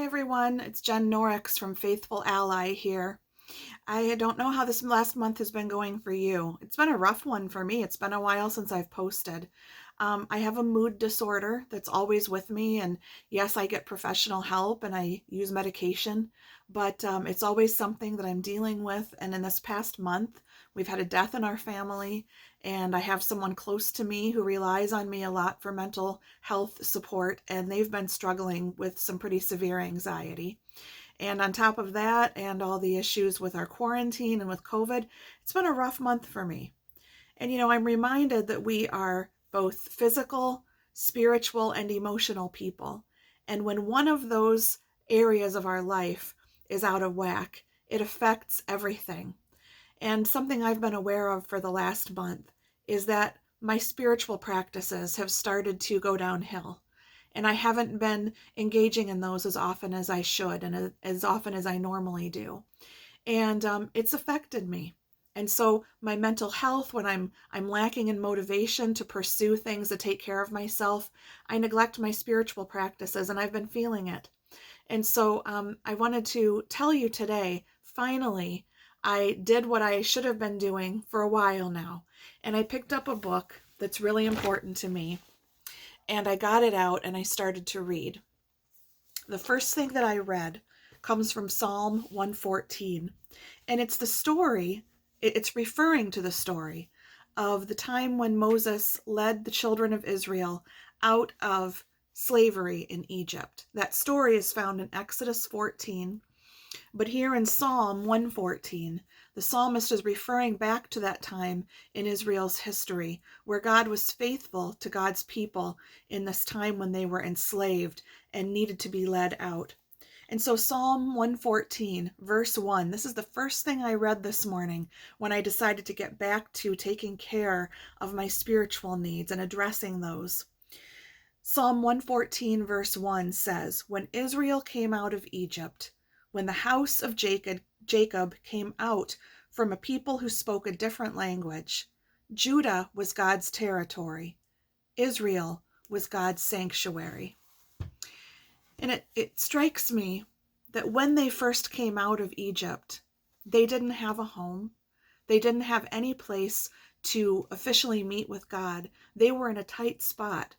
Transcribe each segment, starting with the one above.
everyone, it's Jen Norix from Faithful Ally here. I don't know how this last month has been going for you. It's been a rough one for me. It's been a while since I've posted. I have a mood disorder that's always with me, and yes, I get professional help and I use medication, but it's always something that I'm dealing with. And in this past month, we've had a death in our family, and I have someone close to me who relies on me a lot for mental health support, and they've been struggling with some pretty severe anxiety. And on top of that, and all the issues with our quarantine and with COVID, it's been a rough month for me. And I'm reminded that we are both physical, spiritual, and emotional people. And when one of those areas of our life is out of whack, it affects everything. And something I've been aware of for the last month is that my spiritual practices have started to go downhill. And I haven't been engaging in those as often as I should and as often as I normally do. And it's affected me. And so my mental health, when I'm lacking in motivation to pursue things to take care of myself, I neglect my spiritual practices, and I've been feeling it. And so I wanted to tell you today, finally, I did what I should have been doing for a while now. And I picked up a book that's really important to me. And I got it out and I started to read. The first thing that I read comes from Psalm 114. And it's the story, it's referring to the story of the time when Moses led the children of Israel out of slavery in Egypt. That story is found in Exodus 14. But here in Psalm 114, the psalmist is referring back to that time in Israel's history where God was faithful to God's people in this time when they were enslaved and needed to be led out. And so Psalm 114, verse 1, this is the first thing I read this morning when I decided to get back to taking care of my spiritual needs and addressing those. Psalm 114, verse 1 says, "When Israel came out of Egypt, when the house of Jacob came out from a people who spoke a different language, Judah was God's territory. Israel was God's sanctuary." And it strikes me that when they first came out of Egypt, they didn't have a home. They didn't have any place to officially meet with God. They were in a tight spot.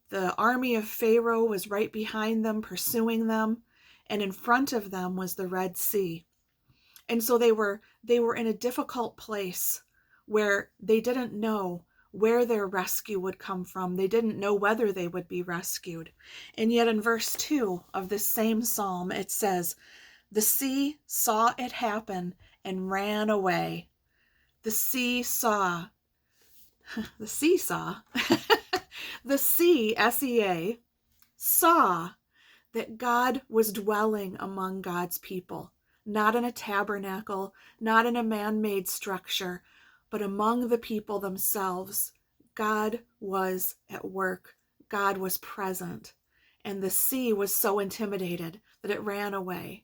The army of Pharaoh was right behind them, pursuing them, and in front of them was the Red Sea. And so they were in a difficult place where they didn't know where their rescue would come from. They didn't know whether they would be rescued. And yet in verse 2 of this same psalm, it says, "The sea saw it happen and ran away." The sea saw, the sea saw, the sea, S-E-A, saw that God was dwelling among God's people, not in a tabernacle, not in a man-made structure, but among the people themselves. God was at work. God was present. And the sea was so intimidated that it ran away.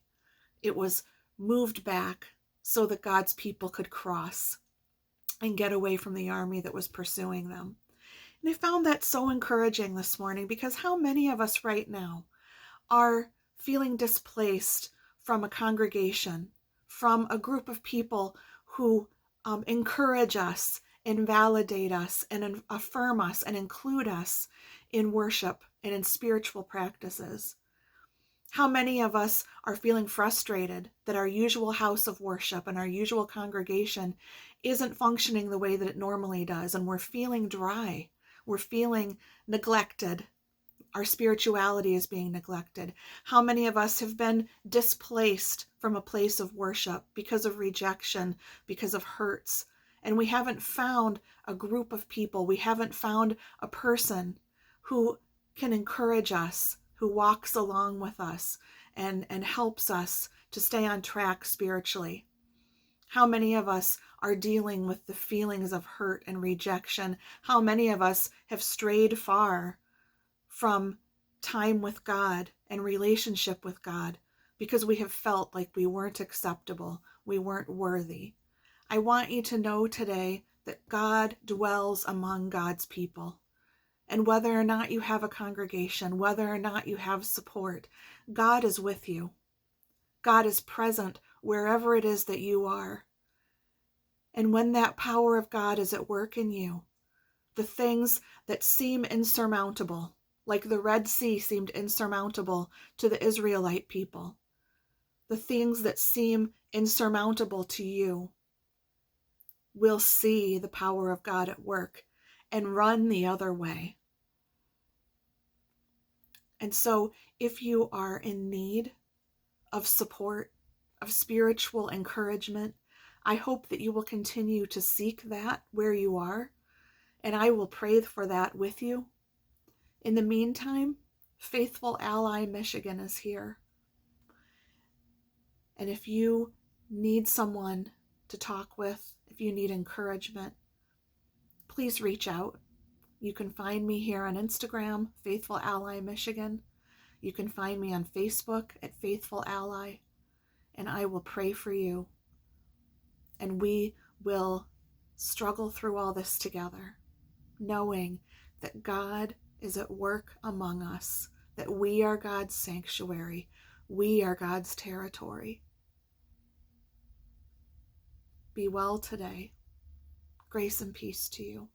It was moved back so that God's people could cross and get away from the army that was pursuing them. And I found that so encouraging this morning, because how many of us right now are feeling displaced from a congregation, from a group of people who encourage us and validate us and affirm us and include us in worship and in spiritual practices? How many of us are feeling frustrated that our usual house of worship and our usual congregation isn't functioning the way that it normally does, and we're feeling dry, we're feeling neglected? Our spirituality is being neglected. How many of us have been displaced from a place of worship because of rejection, because of hurts, and we haven't found a group of people, we haven't found a person who can encourage us, who walks along with us and helps us to stay on track spiritually? How many of us are dealing with the feelings of hurt and rejection? How many of us have strayed far from time with God and relationship with God because we have felt like we weren't acceptable, we weren't worthy? I want you to know today that God dwells among God's people. And whether or not you have a congregation, whether or not you have support, God is with you. God is present wherever it is that you are. And when that power of God is at work in you, the things that seem insurmountable, like the Red Sea seemed insurmountable to the Israelite people, the things that seem insurmountable to you, will see the power of God at work and run the other way. And so if you are in need of support, of spiritual encouragement, I hope that you will continue to seek that where you are, and I will pray for that with you. In the meantime, Faithful Ally Michigan is here. And if you need someone to talk with, if you need encouragement, please reach out. You can find me here on Instagram, Faithful Ally Michigan. You can find me on Facebook at Faithful Ally, and I will pray for you. And we will struggle through all this together, knowing that God is at work among us, that we are God's sanctuary, we are God's territory. Be well today. Grace and peace to you.